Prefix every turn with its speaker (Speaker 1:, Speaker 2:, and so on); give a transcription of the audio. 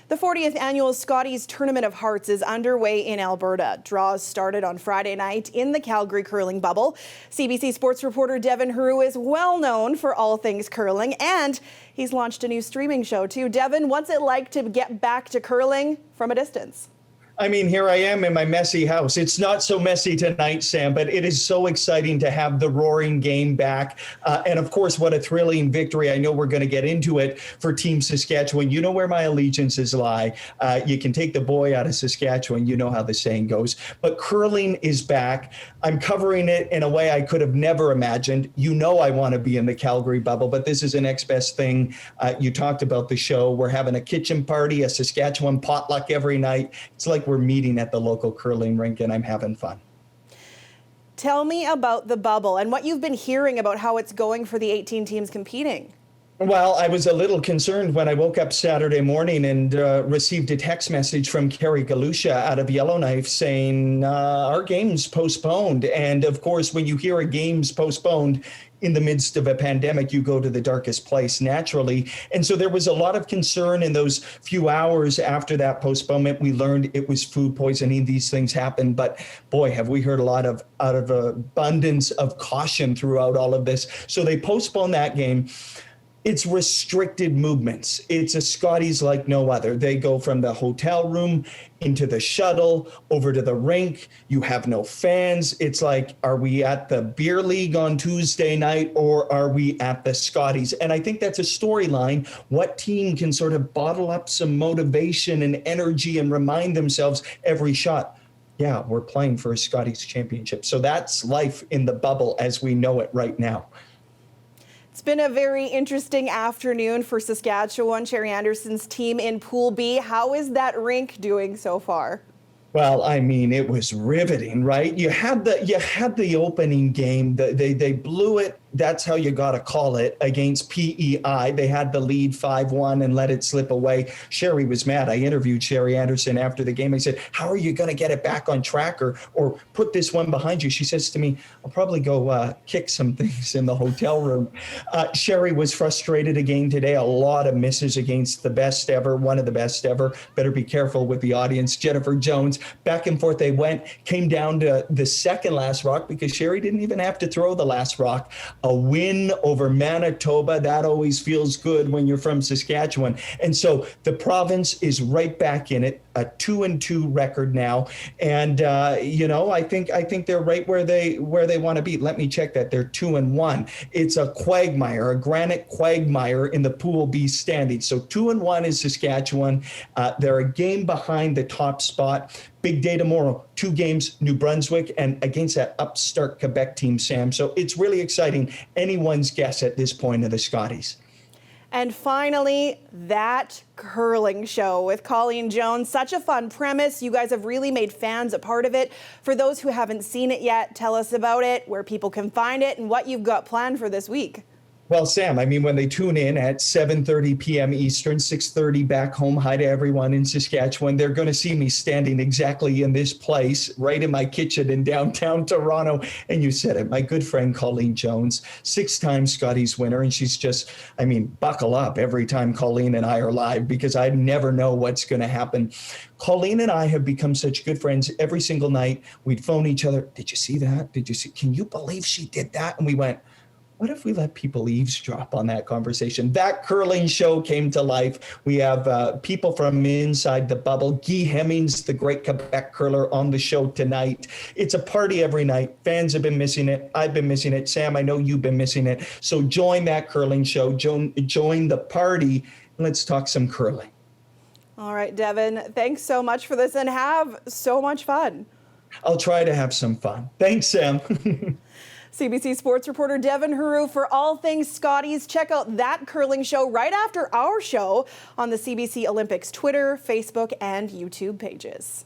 Speaker 1: The 40th annual Scotties Tournament of Hearts is underway in Alberta. Draws started on Friday night in the Calgary curling bubble. CBC Sports reporter Devin Heroux is well known for all things curling, and he's launched a new streaming show too. Devin, what's it like to get back to curling from a distance?
Speaker 2: I mean, here I am in my messy house. It's not so messy tonight, Sam, but it is so exciting to have the roaring game back. And of course, what a thrilling victory. I know we're going to get into it for Team Saskatchewan. You know where my allegiances lie. You can take the boy out of Saskatchewan. You know how the saying goes. But curling is back. I'm covering it in a way I could have never imagined. You know I want to be in the Calgary bubble, but this is the next best thing. You talked about the show. We're having a kitchen party, a Saskatchewan potluck every night. It's like we're meeting at the local curling rink, and I'm having fun.
Speaker 1: Tell me about the bubble and what you've been hearing about how it's going for the 18 teams competing.
Speaker 2: Well, I was a little concerned when I woke up Saturday morning and received a text message from Kerry Galusha out of Yellowknife saying our game's postponed. And of course, when you hear a game's postponed in the midst of a pandemic, you go to the darkest place naturally. And so there was a lot of concern in those few hours after that postponement. We learned it was food poisoning. These things happen. But boy, have we heard a lot of out of abundance of caution throughout all of this. So they postponed that game. It's restricted movements. It's a Scotties like no other. They go from the hotel room into the shuttle, over to the rink. You have no fans. It's like, are we at the beer league on Tuesday night or are we at the Scotties? And I think that's a storyline. What team can sort of bottle up some motivation and energy and remind themselves every shot? Yeah, we're playing for a Scotties championship. So that's life in the bubble as we know it right now.
Speaker 1: It's been a very interesting afternoon for Saskatchewan. Sherry Anderson's team in Pool B. How is that rink doing so far?
Speaker 2: Well, I mean, it was riveting, right? You had the opening game. They blew it. That's how you got to call it against PEI. They had the lead 5-1 and let it slip away. Sherry was mad. I interviewed Sherry Anderson after the game. I said, how are you going to get it back on track or put this one behind you? She says to me, I'll probably go kick some things in the hotel room. Sherry was frustrated again today. A lot of misses against the best ever, one of the best ever. Better be careful with the audience. Jennifer Jones, back and forth they went, came down to the second last rock because Sherry didn't even have to throw the last rock. A win over Manitoba, that always feels good when you're from Saskatchewan. And so the province is right back in it, a 2-2 record now. And I think they're right where they want to be. Let me check that. They're 2-1. It's a quagmire, a granite quagmire in the Pool B standings. So 2-1 is Saskatchewan. They're a game behind the top spot. Big day tomorrow, 2 games, New Brunswick, and against that upstart Quebec team, Sam. So it's really exciting. Anyone's guess at this point of the Scotties.
Speaker 1: And finally, that curling show with Collen Jones. Such a fun premise. You guys have really made fans a part of it. For those who haven't seen it yet, tell us about it, where people can find it, and what you've got planned for this week.
Speaker 2: Well, Sam, I mean, when they tune in at 7:30 p.m. Eastern, 6:30 back home, hi to everyone in Saskatchewan, they're going to see me standing exactly in this place, right in my kitchen in downtown Toronto. And you said it, my good friend Collen Jones, 6-time Scotties winner. And she's just, I mean, buckle up every time Collen and I are live because I never know what's going to happen. Collen and I have become such good friends every single night. We'd phone each other. Did you see that? Did you see? Can you believe she did that? And we went, what if we let people eavesdrop on that conversation? That curling show came to life. We have people from inside the bubble. Guy Hemmings, the great Quebec curler, on the show tonight. It's a party every night. Fans have been missing it. I've been missing it. Sam, I know you've been missing it. So join that curling show. Join the party. Let's talk some curling.
Speaker 1: All right, Devin, thanks so much for this and have so much fun.
Speaker 2: I'll try to have some fun. Thanks, Sam.
Speaker 1: CBC Sports reporter Devin Heroux for all things Scotties. Check out that curling show right after our show on the CBC Olympics Twitter, Facebook, and YouTube pages.